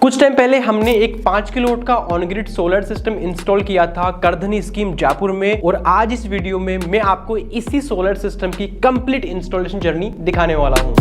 कुछ टाइम पहले हमने एक 5 किलोवाट का on grid solar system install किया था करधनी स्कीम जयपुर में, और आज इस वीडियो में मैं आपको इसी सोलर सिस्टम की कंप्लीट इंस्टॉलेशन जर्नी दिखाने वाला हूं।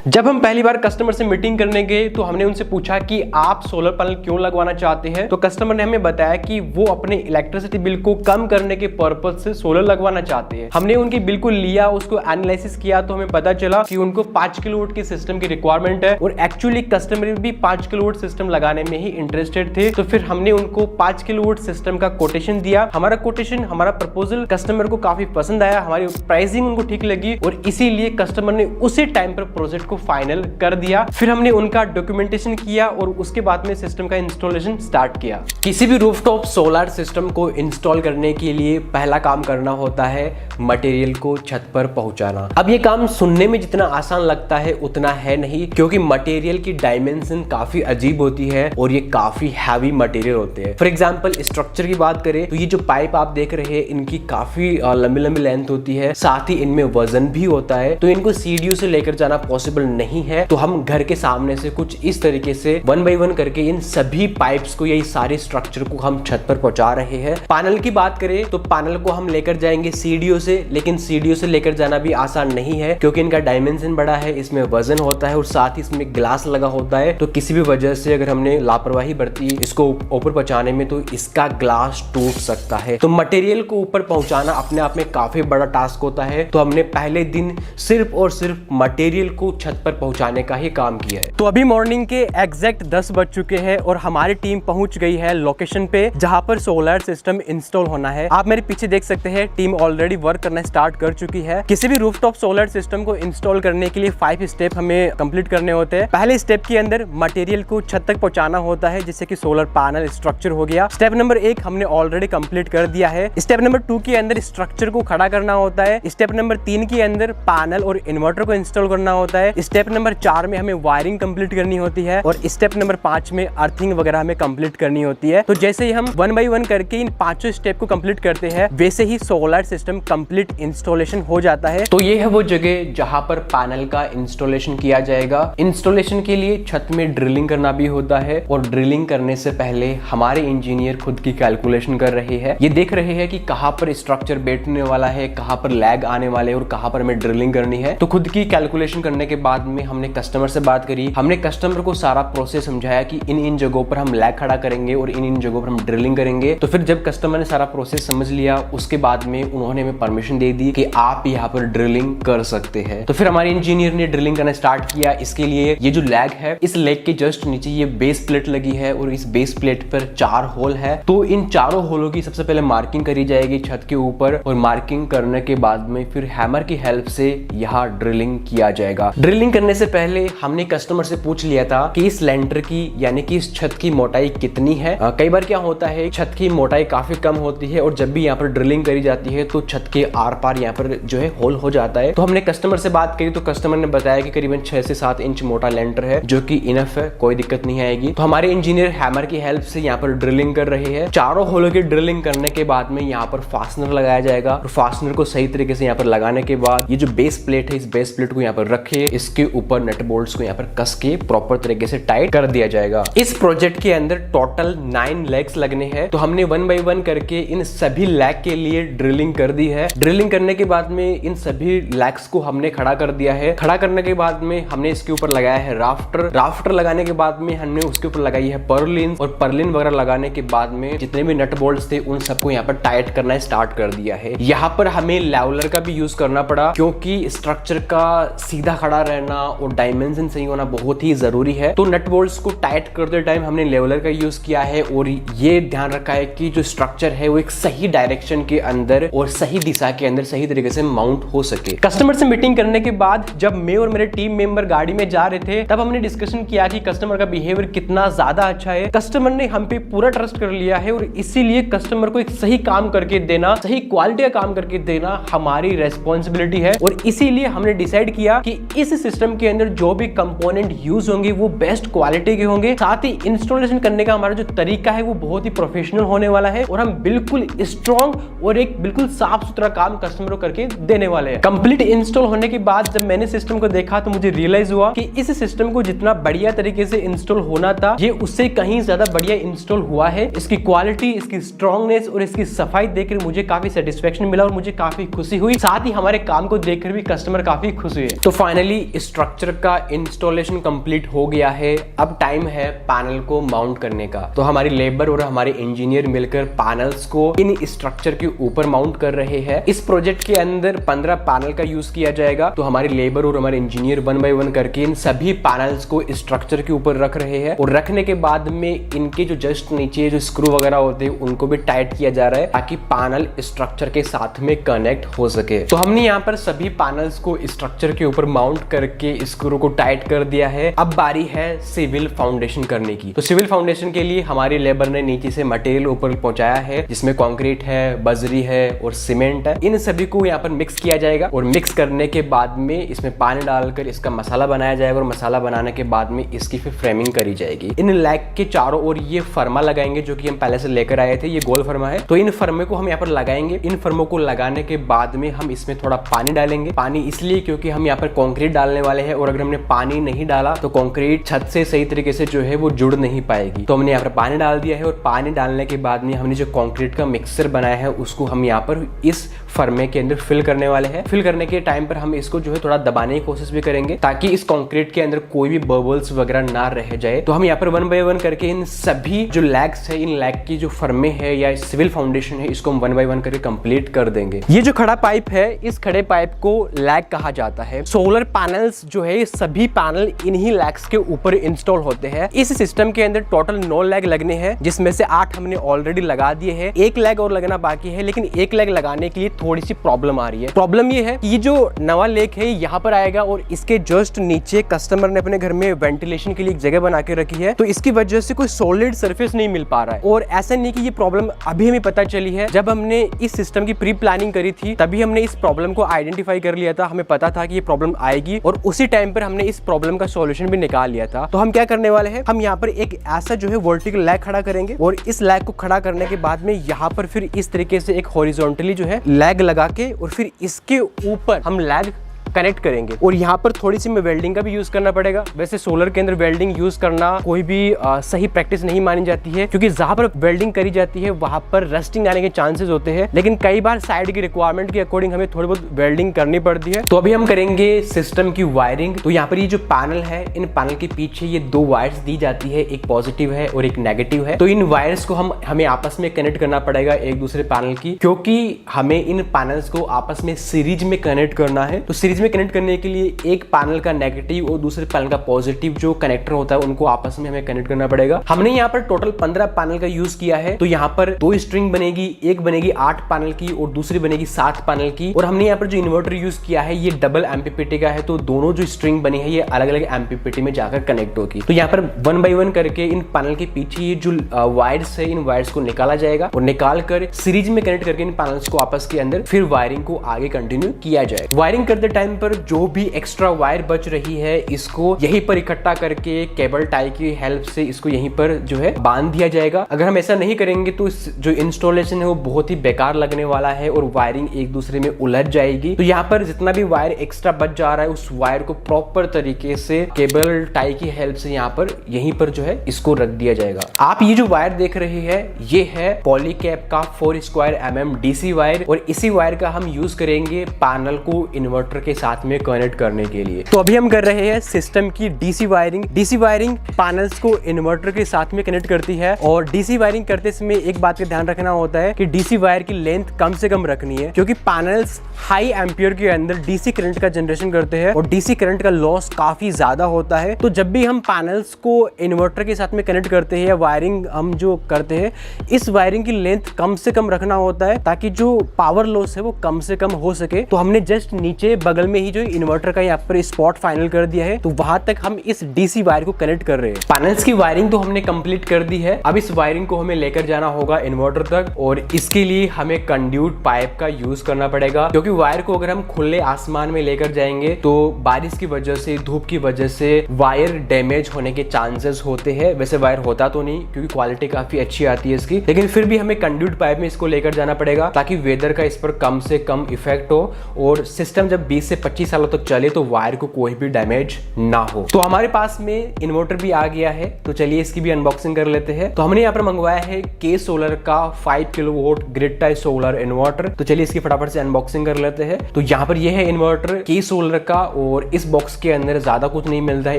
जब हम पहली बार कस्टमर से मीटिंग करने गए तो हमने उनसे पूछा कि आप सोलर पैनल क्यों लगवाना चाहते हैं। तो कस्टमर ने हमें बताया कि वो अपने इलेक्ट्रिसिटी बिल को कम करने के पर्पज से सोलर लगवाना चाहते हैं। हमने उनकी बिल को लिया, उसको एनालिसिस किया तो हमें पता चला कि उनको 5 किलोवाट की सिस्टम की रिक्वायरमेंट है, और एक्चुअली कस्टमर भी 5 किलोवाट सिस्टम लगाने में ही इंटरेस्टेड थे। तो फिर हमने उनको 5 किलोवाट सिस्टम का कोटेशन दिया। हमारा कोटेशन, हमारा प्रपोजल कस्टमर को काफी पसंद आया, हमारी प्राइसिंग उनको ठीक लगी, और इसीलिए कस्टमर ने उसी टाइम पर प्रोजेक्ट को फाइनल कर दिया। फिर हमने उनका डॉक्यूमेंटेशन किया और उसके बाद में सिस्टम का इंस्टॉलेशन स्टार्ट किया। किसी भी रूफटॉप सोलर सिस्टम को इंस्टॉल करने के लिए पहला काम करना होता है मटेरियल को छत पर पहुंचाना। अब ये काम सुनने में जितना आसान लगता है उतना है नहीं, क्योंकि मटेरियल की डायमेंशन काफी अजीब होती है और ये काफी हैवी मटेरियल होते हैं। फॉर एग्जांपल स्ट्रक्चर की बात करें तो ये जो पाइप आप देख रहे हैं इनकी काफी लंबी लंबी लेंथ होती है, साथ ही इनमें वजन भी होता है, तो इनको सीढ़ियों से लेकर जाना पॉसिबल नहीं है। तो हम घर के सामने से कुछ इस तरीके से 1 बाय 1 करके इन सभी पाइप्स को, यही सारे स्ट्रक्चर को हम छत पर पहुंचा रहे हैं। पैनल की बात करें तो पैनल को हम लेकर जाएंगे सीढ़ियों से, लेकिन सीढ़ियों से लेकर जाना भी आसान नहीं है, क्योंकि इनका डायमेंशन बड़ा है, इसमें वजन होता है और साथ ही इसमें ग्लास लगा होता है। तो किसी भी वजह से अगर हमने लापरवाही बरती इसको ऊपर पहुंचाने में तो इसका ग्लास टूट सकता है। तो मटेरियल को ऊपर पहुंचाना अपने आप में काफी बड़ा टास्क होता है। तो हमने पहले दिन सिर्फ और सिर्फ मटेरियल को छत पर पहुंचाने का ही काम किया है। तो अभी मॉर्निंग के एग्जैक्ट 10 बज चुके हैं और हमारी टीम पहुंच गई है लोकेशन पे जहां पर सोलर सिस्टम इंस्टॉल होना है। आप मेरे पीछे देख सकते हैं टीम ऑलरेडी वर्क करना स्टार्ट कर चुकी है। किसी भी रूफटॉप सोलर सिस्टम को इंस्टॉल करने के लिए 5 स्टेप हमें कंप्लीट करने होते हैं। पहले स्टेप के अंदर मटेरियल को छत तक पहुंचाना होता है, जिससे कि सोलर पैनल स्ट्रक्चर हो गया। स्टेप नंबर 1 हमने ऑलरेडी कंप्लीट कर दिया है। स्टेप नंबर 2 के अंदर स्ट्रक्चर को खड़ा करना होता है। स्टेप नंबर 3 के अंदर पैनल और इन्वर्टर को इंस्टॉल करना होता है। स्टेप नंबर 4 में हमें वायरिंग कंप्लीट करनी होती है, और स्टेप नंबर 5 में अर्थिंग वगैरह हमें कंप्लीट करनी होती है। तो जैसे ही हम 1 बाय 1 करके इन 5 स्टेप को कंप्लीट करते हैं, वैसे ही सोलर सिस्टम कंप्लीट इंस्टॉलेशन हो जाता है। तो ये है वो जगह जहां पर पैनल का इंस्टॉलेशन किया जाएगा। इंस्टॉलेशन के लिए छत में ड्रिलिंग करना भी होता है, और ड्रिलिंग करने से पहले हमारे इंजीनियर खुद की कैलकुलेशन कर रहे हैं। ये देख रहे हैं कि कहां पर स्ट्रक्चर बैठने वाला है, कहां पर लैग आने वाले और कहां पर हमें ड्रिलिंग करनी है। तो खुद की कैलकुलेशन करने के बाद में हमने कस्टमर से बात करी। हमने कस्टमर को सारा प्रोसेस समझाया कि इन जगहों पर हम लैग खड़ा करेंगे और इन जगहों पर हम ड्रिलिंग करेंगे। तो फिर जब कस्टमर ने सारा प्रोसेस समझ लिया, उसके बाद में उन्होंने हमें परमिशन दे दी कि आप यहाँ पर ड्रिलिंग कर सकते हैं। तो फिर हमारे इंजीनियर ने ड्रिलिंग करना स्टार्ट किया। इसके लिए ये जो लैग है, इस लैग के जस्ट नीचे ये बेस प्लेट लगी है, और इस बेस प्लेट पर 4 होल है। तो इन चारों होलों की सबसे पहले मार्किंग करी जाएगी छत के ऊपर, और मार्किंग करने के बाद में फिर हैमर की हेल्प से यहाँ ड्रिलिंग किया जाएगा। ड्रिलिंग करने से पहले हमने कस्टमर से पूछ लिया था कि इस लेंटर की यानी कि इस छत की मोटाई कितनी है। कई बार क्या होता है, छत की मोटाई काफी कम होती है, और जब भी यहाँ पर ड्रिलिंग करी जाती है तो छत के आर पार यहाँ पर जो है होल हो जाता है। तो हमने कस्टमर से बात करी तो कस्टमर ने बताया कि करीबन 6 से 7 इंच मोटा लेंटर है, जो कि इनफ है, कोई दिक्कत नहीं आएगी। तो हमारे इंजीनियर हैमर की हेल्प से यहाँ पर ड्रिलिंग कर रहे हैं। चारों होलों की ड्रिलिंग करने के बाद में यहाँ पर फास्टनर लगाया जाएगा, और फास्टनर को सही तरीके से यहाँ पर लगाने के बाद ये जो बेस प्लेट है, इस बेस प्लेट को यहाँ पर रखे, इसके ऊपर नट बोल्ट्स को यहाँ पर कस के प्रॉपर तरीके से टाइट कर दिया जाएगा। इस प्रोजेक्ट के अंदर टोटल 9 लेग्स लगने हैं। तो हमने 1 बाय 1 करके इन सभी लैग के लिए ड्रिलिंग कर दी है। ड्रिलिंग करने के बाद में इन सभी लैग्स को हमने खड़ा कर दिया है। खड़ा करने के बाद में हमने इसके ऊपर लगाया है राफ्टर लगाने के बाद में हमने उसके ऊपर लगाई है पर्लिन, और पर्लिन वगैरह लगाने के बाद में जितने भी नट बोल्ट्स थे उन सबको यहाँ पर टाइट करना स्टार्ट कर दिया है। यहाँ पर हमें लेवलर का भी यूज करना पड़ा, क्योंकि स्ट्रक्चर का सीधा खड़ा रहना करना और डायमेंशन सही होना बहुत ही जरूरी है। तो नट बोल्ट्स को टाइट करते टाइम हमने लेवलर का यूज किया है और ये ध्यान रखा है कि जो स्ट्रक्चर है वो एक सही डायरेक्शन के अंदर और सही दिशा के अंदर सही तरीके से माउंट हो सके। कस्टमर से मीटिंग करने के बाद जब मैं और मेरे टीम मेंबर गाड़ी में जा रहे थे तब हमने डिस्कशन किया कि कस्टमर का बिहेवियर कितना ज्यादा अच्छा है। कस्टमर ने हम पे पूरा ट्रस्ट कर लिया है और इसीलिए कस्टमर को एक सही काम करके देना, सही क्वालिटी का काम करके देना हमारी रेस्पॉन्सिबिलिटी है। और इसीलिए हमने डिसाइड किया कि इस सिस्टम के अंदर जो भी कंपोनेंट यूज होंगे वो बेस्ट क्वालिटी के होंगे, साथ ही इंस्टॉलेशन करने का हमारा जो तरीका है वो बहुत ही प्रोफेशनल होने वाला है और हम बिल्कुल स्ट्रॉन्ग और एक बिल्कुल साफ सुथरा काम कस्टमर को करके देने वाले हैं। कंप्लीट इंस्टॉल होने के बाद जब मैंने सिस्टम को देखा तो मुझे रियलाइज हुआ कि इस सिस्टम को जितना बढ़िया तरीके से इंस्टॉल होना था ये उससे कहीं ज्यादा बढ़िया इंस्टॉल हुआ है। इसकी क्वालिटी, इसकी स्ट्रॉन्गनेस और इसकी सफाई देखकर मुझे काफी सेटिस्फेक्शन मिला और मुझे काफी खुशी हुई। साथ ही हमारे काम को देखकर भी कस्टमर काफी खुश हुए। तो फाइनली स्ट्रक्चर का इंस्टॉलेशन कंप्लीट हो गया है। अब टाइम है पैनल को माउंट करने का। तो हमारी लेबर और हमारे इंजीनियर मिलकर पैनल्स को इन स्ट्रक्चर के ऊपर माउंट कर रहे हैं। इस प्रोजेक्ट के अंदर 15 पैनल का यूज किया जाएगा। तो हमारी लेबर और हमारे इंजीनियर 1 बाय 1 करके इन सभी पैनल्स को स्ट्रक्चर के ऊपर रख रहे हैं और रखने के बाद में इनके जो जस्ट नीचे जो स्क्रू वगैरह होते हैं उनको भी टाइट किया जा रहा है ताकि पैनल स्ट्रक्चर के साथ में कनेक्ट हो सके। तो हमने यहाँ पर सभी पैनल्स को स्ट्रक्चर के ऊपर माउंट करके स्क्रू को टाइट कर दिया है। अब बारी है सिविल फाउंडेशन करने की। तो सिविल फाउंडेशन के लिए हमारी लेबर ने नीचे से मटेरियल ऊपर पहुंचाया है जिसमें कंक्रीट है, बजरी है और सीमेंट है। इन सभी को यहाँ पर मिक्स किया जाएगा और मिक्स करने के बाद में इसमें पानी डालकर इसका मसाला बनाया जाएगा और मसाला बनाने के बाद में इसकी फिर फ्रेमिंग करी जाएगी। इन लैग के चारों ओर ये फर्मा लगाएंगे जो कि हम पहले से लेकर आए थे। ये गोल फर्मा है। तो इन फर्मे को हम यहाँ पर लगाएंगे। इन फर्मों को लगाने के बाद में हम इसमें थोड़ा पानी डालेंगे। पानी इसलिए क्योंकि हम यहाँ पर कंक्रीट डालने वाले हैं और अगर हमने पानी नहीं डाला तो कंक्रीट छत से सही तरीके से जो है वो जुड़ नहीं पाएगी। तो हमने यहाँ पर पानी डाल दिया है और पानी डालने के बाद में हमने जो कंक्रीट का मिक्सचर बनाया है उसको हम यहाँ पर इस फर्मे के अंदर फिल करने वाले हैं। फिल करने के टाइम पर हम इसको जो है थोड़ा दबाने की कोशिश भी करेंगे ताकि इस कंक्रीट के अंदर कोई भी बबल्स वगैरह ना रह जाए। तो हम यहाँ पर 1 बाय 1 करके इन सभी जो लैग्स है, इन लैग की जो फर्मे है या सिविल फाउंडेशन है, इसको हम 1 बाय 1 करके कंप्लीट कर देंगे। ये जो खड़ा पाइप है, इस खड़े पाइप को लैग कहा जाता है। सोलर पैनल्स जो है सभी पैनल इन्हीं लैग्स के ऊपर इंस्टॉल होते हैं। इस सिस्टम के अंदर टोटल 9 लैग लगने हैं जिसमें से 8 हमने ऑलरेडी लगा दिए हैं। 1 लैग और लगना बाकी है, लेकिन 1 लैग लगाने के लिए थोड़ी सी प्रॉब्लम आ रही है। प्रॉब्लम ये है कि ये जो नवा लेक है यहाँ पर आएगा और इसके जस्ट नीचे कस्टमर ने अपने घर में वेंटिलेशन के लिए एक जगह बना के रखी है। तो इसकी वजह से कोई सॉलिड सरफेस नहीं मिल पा रहा है। और ऐसा नहीं कि ये प्रॉब्लम अभी हमें पता चली है। जब हमने इस सिस्टम की प्री प्लानिंग करी थी तभी हमने इस प्रॉब्लम को आइडेंटिफाई कर लिया था। हमें पता था कि ये प्रॉब्लम आएगी और उसी टाइम पर हमने इस प्रॉब्लम का सॉल्यूशन भी निकाल लिया था। तो हम क्या करने वाले हैं, हम यहाँ पर एक ऐसा जो है वर्टिकल लैग खड़ा करेंगे और इस लैग को खड़ा करने के बाद में यहाँ पर फिर इस तरीके से एक हॉरिजॉन्टली जो है लैग लगा के और फिर इसके ऊपर हम लैग कनेक्ट करेंगे। और यहाँ पर थोड़ी सी में वेल्डिंग का भी यूज करना पड़ेगा। वैसे सोलर के अंदर वेल्डिंग यूज करना कोई भी सही प्रैक्टिस नहीं मानी जाती है क्योंकि जहां पर वेल्डिंग करी जाती है वहां पर रस्टिंग आने के चांसेस होते हैं, लेकिन कई बार साइड की रिक्वायरमेंट के अकॉर्डिंग हमें थोड़ी बहुत वेल्डिंग करनी पड़ती है। तो अभी हम करेंगे सिस्टम की वायरिंग। तो यहाँ पर ये जो पैनल है, इन पैनल के पीछे ये 2 वायर्स दी जाती है, एक पॉजिटिव है और एक नेगेटिव है। तो इन वायर्स को हमें आपस में कनेक्ट करना पड़ेगा एक दूसरे पैनल की, क्योंकि हमें इन पैनल्स को आपस में सीरीज में कनेक्ट करना है। तो सीरीज में कनेक्ट करने के लिए एक पैनल का नेगेटिव और दूसरे पैनल का पॉजिटिव जो कनेक्टर होता है उनको आपस में हमें कनेक्ट करना पड़ेगा। हमने यहाँ पर टोटल 15 पैनल का यूज किया है। तो यहाँ पर 2 स्ट्रिंग बनेगी, एक बनेगी 8 पैनल की और दूसरी बनेगी 7 पैनल की। और हमने यहाँ पर जो इन्वर्टर यूज किया है ये डबल एमपीपीटी का है। तो दोनों जो स्ट्रिंग बनी है ये अलग अलग एमपीपीटी में जाकर कनेक्ट होगी। तो यहाँ पर 1 बाय 1 करके इन पैनल के पीछे ये जो वायर्स है, इन वायर्स को निकाला जाएगा और निकाल कर सीरीज में कनेक्ट करके इन पैनल्स को आपस के अंदर फिर वायरिंग को आगे कंटिन्यू किया जाए। वायरिंग करते टाइम पर जो भी एक्स्ट्रा वायर बच रही है इसको यहीं पर इकट्ठा करके केबल टाई की हेल्प से इसको यहीं पर जो है बांध दिया जाएगा। अगर हम ऐसा नहीं करेंगे तो जो इंस्टॉलेशन है वो बहुत ही बेकार लगने वाला है और वायरिंग एक दूसरे में उलझ जाएगी। तो यहाँ पर जितना भी वायर एक्स्ट्रा बच जा रहा है उस वायर को प्रॉपर तरीके से केबल टाई की हेल्प से यहाँ पर यहीं पर जो है इसको रख दिया जाएगा। आप ये जो वायर देख रहे हैं ये है पॉलीकैब का 4 स्क्वायर mm DC वायर और इसी वायर का हम यूज करेंगे पैनल को इन्वर्टर के साथ में कनेक्ट करने के लिए। तो अभी हम कर रहे हैं सिस्टम की DC wiring. DC wiring panels को इन्वर्टर के साथ में कनेक्ट करती है और डीसी वायरिंग करते समय एक बात का ध्यान रखना होता है कि डीसी वायर की लेंथ कम से कम रखनी है, क्योंकि पैनल्स हाई एम्पियर के अंदर डीसी करंट का जनरेशन करते हैं और डीसी करंट का लॉस काफी ज्यादा होता है। तो जब भी हम पैनल्स को इन्वर्टर के साथ में कनेक्ट करते हैं या वायरिंग हम जो करते हैं, इस वायरिंग की लेंथ कम से कम रखना होता है ताकि जो पावर लॉस है वो कम से कम हो सके। तो हमने जस्ट नीचे बगल में ही जो इन्वर्टर का यहाँ पर स्पॉट फाइनल कर दिया है, तो वहां तक हम इस डीसी वायर को कनेक्ट कर रहे हैं। पैनल्स की वायरिंग तो हमने कंप्लीट कर दी है। अब इस वायरिंग को हमें लेकर जाना होगा इन्वर्टर तक और इसके लिए हमें कंड्यूट पाइप का यूज करना पड़ेगा, क्योंकि वायर को अगर हम खुले आसमान में लेकर जाएंगे तो बारिश की वजह से, धूप की वजह से वायर डैमेज होने के चांसेस होते हैं। वैसे वायर होता तो नहीं क्योंकि क्वालिटी काफी अच्छी आती है इसकी, लेकिन फिर भी हमें कंड्यूट पाइप में इसको लेकर जाना पड़ेगा ताकि वेदर का इस पर कम से कम इफेक्ट हो और सिस्टम जब 20 से 25 सालों तक चले तो वायर को कोई भी डैमेज ना हो। तो हमारे पास में इन्वर्टर भी आ गया है, तो चलिए इसकी भी अनबॉक्सिंग कर लेते हैं। तो हमने यहाँ पर मंगवाया है के सोलर का 5 kilowatt grid tie solar inverter. तो चलिए इसकी फटाफट से अनबॉक्सिंग कर लेते हैं। तो यहाँ पर यह है इन्वर्टर के सोलर का और इस बॉक्स के अंदर ज्यादा कुछ नहीं मिलता है।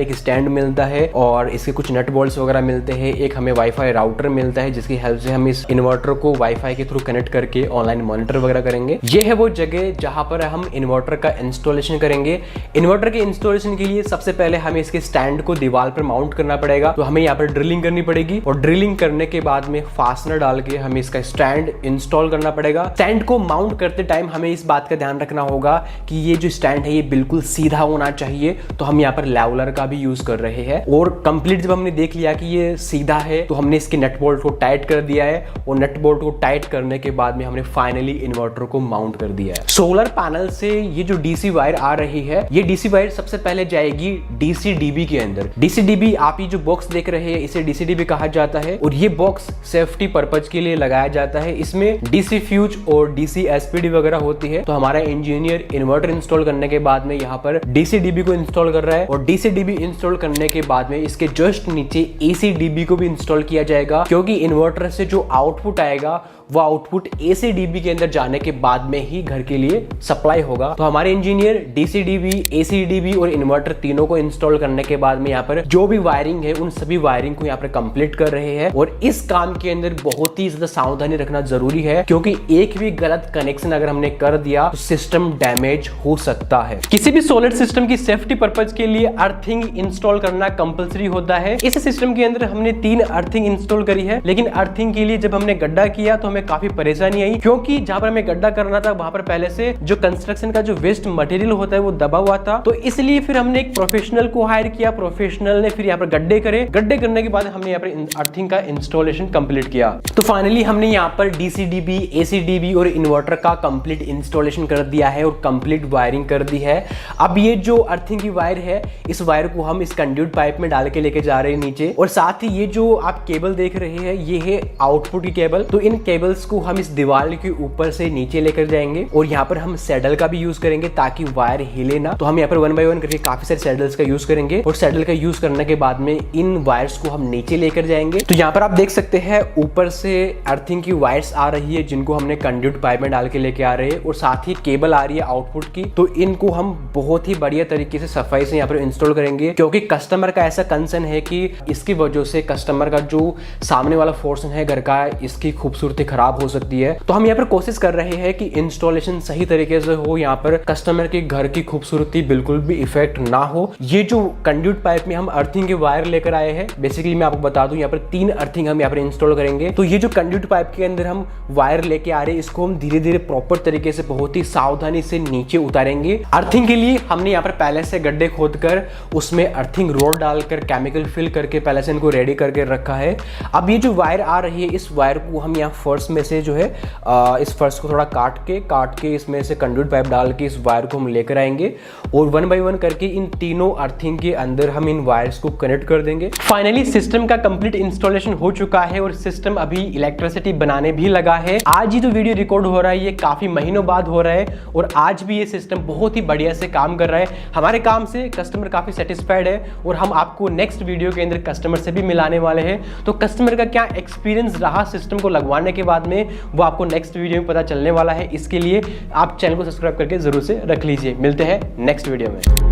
एक स्टैंड मिलता है और इसके कुछ नट बोल्ट्स वगैरह मिलते हैं। एक हमें वाईफाई राउटर मिलता है जिसकी हेल्प से हम इस इन्वर्टर को वाईफाई के थ्रू कनेक्ट करके ऑनलाइन मॉनिटर वगैरह करेंगे। ये है वो जगह जहां पर हम इन्वर्टर का इंस्टॉलेशन करेंगे। इन्वर्टर के इंस्टॉलेशन के लिए सबसे पहले हमें इसके स्टैंड को दीवार पर माउंट करना पड़ेगा। तो हमें यहाँ पर ड्रिलिंग करनी पड़ेगी और ड्रिलिंग करने के बाद में फास्टनर डाल के हमें इसका स्टैंड इंस्टॉल करना पड़ेगा। स्टैंड को माउंट करते टाइम हमें इस बात का ध्यान रखना होगा कि ये जो स्टैंड है ये बिल्कुल सीधा होना चाहिए। तो हम यहाँ पर लेवलर का भी यूज कर रहे हैं और कंप्लीट जब हमने देख लिया कि ये सीधा है तो हमने इसके नट बोल्ट को टाइट कर दिया है और नट बोल्ट को टाइट करने के बाद में हमने फाइनली इन्वर्टर को माउंट कर दिया है। सोलर पैनल से ये जो डीसी वायर आ रही है, ये डीसी वायर सबसे पहले जाएगी डीसीडीबी के अंदर। डीसीडीबी आप ये जो बॉक्स देख रहे हैं इसे डीसीडीबी कहा जाता है और ये बॉक्स सेफ्टी पर्पज के लिए लगाया जाता है। इसमें डीसी फ्यूज और डीसी एसपीडी वगैरह होती है। तो हमारा इंजीनियर इन्वर्टर इंस्टॉल करने के बाद में यहाँ पर डीसीडीबी को इंस्टॉल कर रहा है और डीसीडीबी इंस्टॉल करने के बाद में इसके जस्ट नीचे एसीडीबी को भी इंस्टॉल किया जाएगा, क्योंकि इन्वर्टर से जो आउटपुट आएगा वो आउटपुट एसीडीबी के अंदर जाने के बाद में ही घर के लिए सप्लाई होगा। तो हमारे इंजीनियर डीसीडीबी, एसीडीबी और इन्वर्टर तीनों को इंस्टॉल करने के बाद में यहाँ पर जो भी वायरिंग है उन सभी वायरिंग को यहाँ पर कंप्लीट कर रहे हैं। और इस काम के अंदर बहुत ही ज्यादा सावधानी रखना जरूरी है, क्योंकि एक भी गलत कनेक्शन अगर हमने कर दिया तो सिस्टम डैमेज हो सकता है। किसी भी सोलर सिस्टम की सेफ्टी पर्पज के लिए अर्थिंग इंस्टॉल करना कंपलसरी होता है। इस सिस्टम के अंदर हमने 3 अर्थिंग इंस्टॉल करी है, लेकिन अर्थिंग के लिए जब हमने गड्ढा किया तो हमें काफी परेशानी आई, क्योंकि जहां पर हमें गड्ढा करना था वहां पर पहले से जो कंस्ट्रक्शन का जो वेस्ट मटेरियल होता है वो दबा हुआ था। तो इसलिए फिर हमने एक प्रोफेशनल को हायर किया। प्रोफेशनल ने फिर यहाँ पर गड्ढे करे। गड्ढे करने के बाद हमने यहाँ पर अर्थिंग का इंस्टॉलेशन कंप्लीट किया। तो फाइनली हमने यहाँ पर डीसीडीबी, एसीडीबी और इन्वर्टर का कंप्लीट इंस्टॉलेशन कर दिया है और कंप्लीट वायरिंग कर दी है। अब ये जो अर्थिंग की वायर है, इस वायर को हम इस कंड्यूट पाइप में डाल के लेके जा रहे हैं नीचे। और साथ ही ये जो आप केबल देख रहे हैं ये है आउटपुट की केबल। तो इन केबल को हम इस दीवार के ऊपर से नीचे लेकर जाएंगे और यहाँ पर हम सैडल का भी यूज करेंगे ताकि वायर हिले ना। तो हम यहाँ पर 1 बाय 1 करके काफी सारे सैडल्स का यूज करेंगे और सैडल का यूज करने के बाद में इन वायर्स को हम नीचे लेकर जाएंगे। तो यहाँ पर आप देख सकते हैं ऊपर से अर्थिंग की वायर्स आ रही है जिनको हमने कंड्यूट पाइप में डाल के लेके आ रहे हैं और साथ ही केबल आ रही है आउटपुट की। तो इनको हम बहुत ही बढ़िया तरीके से सफाई से यहाँ पर इंस्टॉल करेंगे, क्योंकि कस्टमर का ऐसा कंसर्न है कि इसकी वजह से कस्टमर का जो सामने वाला पोर्शन है घर का, इसकी खूबसूरती खराब हो सकती है। तो हम यहाँ पर कोशिश कर रहे हैं कि इंस्टॉलेशन सही तरीके से हो, यहाँ पर कस्टमर के घर की खूबसूरती बिल्कुल भी इफेक्ट ना हो। ये जो कंड्यूट पाइप में हम अर्थिंग के वायर लेकर आए हैं, बेसिकली मैं आपको बता दूं यहाँ पर 3 अर्थिंग हम यहाँ पर इंस्टॉल करेंगे। तो ये जो कंड्यूट पाइप के अंदर हम वायर लेके आ रहे हैं, इसको हम धीरे धीरे प्रॉपर तरीके से बहुत ही सावधानी से नीचे उतारेंगे। अर्थिंग के लिए हमने यहाँ पर पहले से गड्ढे खोदकर उसमें अर्थिंग रोड डालकर केमिकल फिल करके पहले से इनको रेडी करके रखा है। अब ये जो वायर आ रही है, इस वायर को हम यहाँ फर्श में से जो है इस फर्श को थोड़ा काट के इसमें से कंड्यूट पाइप डाल के इस वायर को हम लेकर आएंगे और 1 बाय 1 करके इन तीनों अर्थिंग के अंदर हम इन वायर्स को कनेक्ट कर देंगे। फाइनली सिस्टम का कंप्लीट इंस्टॉलेशन हो चुका है और सिस्टम अभी इलेक्ट्रिसिटी बनाने भी लगा है। आज ही जो वीडियो रिकॉर्ड हो रहा है ये काफी महीनों बाद हो रहा है और आज भी ये सिस्टम बहुत ही बढ़िया से काम कर रहा है। हमारे काम से कस्टमर काफी सेटिस्फाइड है और हम आपको नेक्स्ट वीडियो के अंदर कस्टमर से भी मिलाने वाले हैं। तो कस्टमर का क्या एक्सपीरियंस रहा सिस्टम को लगवाने के बाद में वो आपको नेक्स्ट वीडियो में पता चलने वाला है। इसके लिए आप चैनल को सब्सक्राइब करके जरूर से रख लीजिए। मिलते हैं नेक्स्ट वीडियो में।